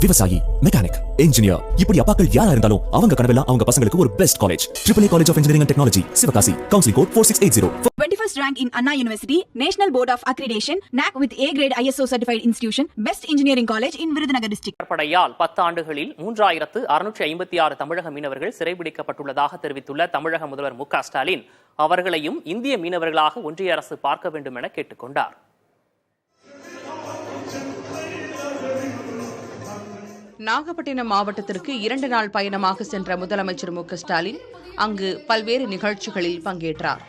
விவசாயி, mechanic, engineer, இப்படி அப்பாக்கள் யாரா இருந்தாலும் அவங்க கனவெல்லாம் அவங்க பசங்களுக்கு ஒரு best college. AAA College of Engineering and Technology, Sivakasi. Counseling code 4680. 21st rank in Anna University, National Board of Accreditation, NAC with A grade ISO certified institution, Best Engineering College in Virudhunagar district. கடற்படையால் 10 ஆண்டுகளில் 3656 தமிழக மீனவர்கள் சிறைபிடிக்கப்பட்டுள்ளதாக தெரிவித்துள்ள தமிழக முதல்வர் மு.க. ஸ்டாலின் அவர்களையும் இந்திய மீனவர்களாக ஒன்றிய அரசு பார்க்க வேண்டும் என கேட்டுக்கொண்டார். நாகப்பட்டினம் மாவட்டத்திற்கு 2 நாள் பயணமாக சென்ற முதலமைச்சர் மு.க. ஸ்டாலின் அங்கு பல்வேறு நிகழ்ச்சிகளில் பங்கேற்றார்.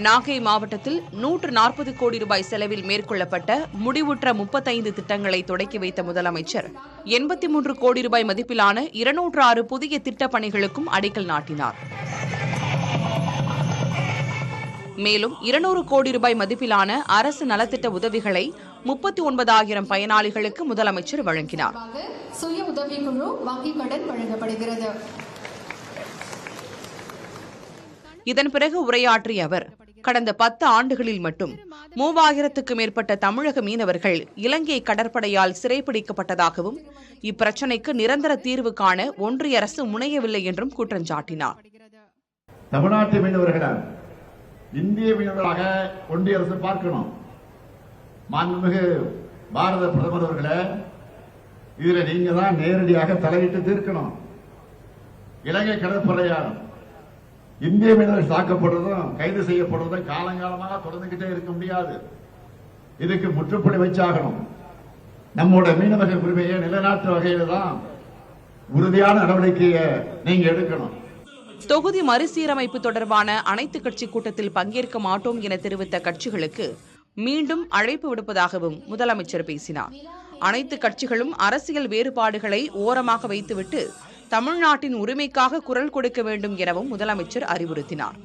நாகை மாவட்டத்தில் 140 கோடி ரூபாய் செலவில் மேற்கொள்ளப்பட்ட முடிவுற்ற 35 திட்டங்களை தொடக்கி வைத்த முதலமைச்சர் 83 கோடி ரூபாய் மதிப்பிலான 206 புதிய திட்டப் பணிகளுக்கும் அடிக்கல் நாட்டினார். மேலும் 200 கோடி ரூபாய் மதிப்பிலான அரசு நலத்திட்ட உதவிகளை 39,000 பயனாளிகளுக்கு முதலமைச்சர் வழங்கினார். சுய உதவிக்குழு வங்கி கடன் வழங்கப்படுகிறது. இதன் பிறகு உரையாற்றிய அவர், கடந்த 10 ஆண்டுகளில் மட்டும் 3000க்கும் மேற்பட்ட தமிழக மீனவர்கள் இலங்கை கடற்படையால் சிறைப்பிடிக்கப்பட்டதாகவும் இப்பிரச்சினைக்கு நிரந்தர தீர்வு காண ஒன்றிய அரசு முனையவில்லை என்றும் குற்றம் சாட்டினார். தமிழ்நாட்டு மீனவர்களை இந்திய மீனவர்களாக ஒன்றிய அரசு பார்க்கணும். மாண்புமிகு பாரத பிரதமர் அவர்களே, இதுல நீங்க தான் நேரடியாக தலையிட்டு தீர்க்கணும். இலங்கை கடற்படையால் இந்திய மீனவர்கள் தாக்கப்படுறதும் கைது செய்யப்படுறதும் காலங்காலமாக தொடர்ந்துகிட்டே இருக்க முடியாது. இதுக்கு முற்றுப்புள்ளி வச்சாகணும். நம்முடைய மீனவர்கள் உரிமையை நிலைநாட்டு வகையில தான் உறுதியான நடவடிக்கையை நீங்க எடுக்கணும். தொகுதி மறுசீரமைப்பு தொடர்பான அனைத்து கட்சி கூட்டத்தில் பங்கேற்க மாட்டோம் என தெரிவித்த கட்சிகளுக்கு மீண்டும் அழைப்பு விடுப்பதாகவும் முதலமைச்சர் பேசினார். அனைத்து கட்சிகளும் அரசியல் வேறுபாடுகளை ஓரமாக வைத்துவிட்டு தமிழ்நாட்டின் உரிமைக்காக குரல் கொடுக்க வேண்டும் எனவும் முதலமைச்சர் அறிவுறுத்தினார்.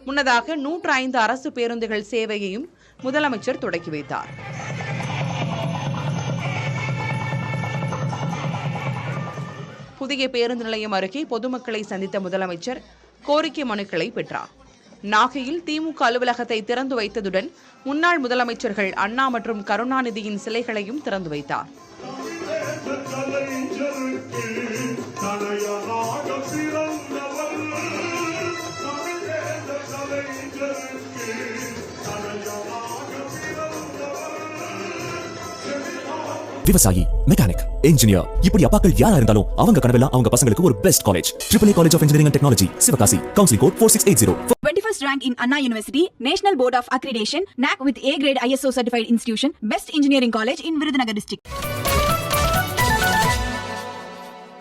முன்னதாக 105 அரசு பேருந்துகள் சேவையையும் முதலமைச்சர் தொடக்கி வைத்தார். புதிய பேருந்து நிலையம் அருகே பொதுமக்களை சந்தித்த முதலமைச்சர் கோரிக்கை மனுக்களை பெற்றார். நாகையில் திமுக அலுவலகத்தை திறந்து வைத்ததுடன் முன்னாள் முதலமைச்சர்கள் அண்ணா மற்றும் கருணாநிதியின் சிலைகளையும் திறந்து வைத்தார். விவசாயி, மெக்கானிக், இன்ஜினியர், இப்படி அப்பாக்கள் யாரா இருந்தாலும் அவங்க கனவெல்லாம் அவங்க பசங்களுக்கு ஒரு best college. AAA College of Engineering and Technology, Sivakasi. Counseling code 4680. 21st rank in Anna University, National Board of Accreditation, NAC with A grade ISO certified institution, Best Engineering College in Virudhunagar district.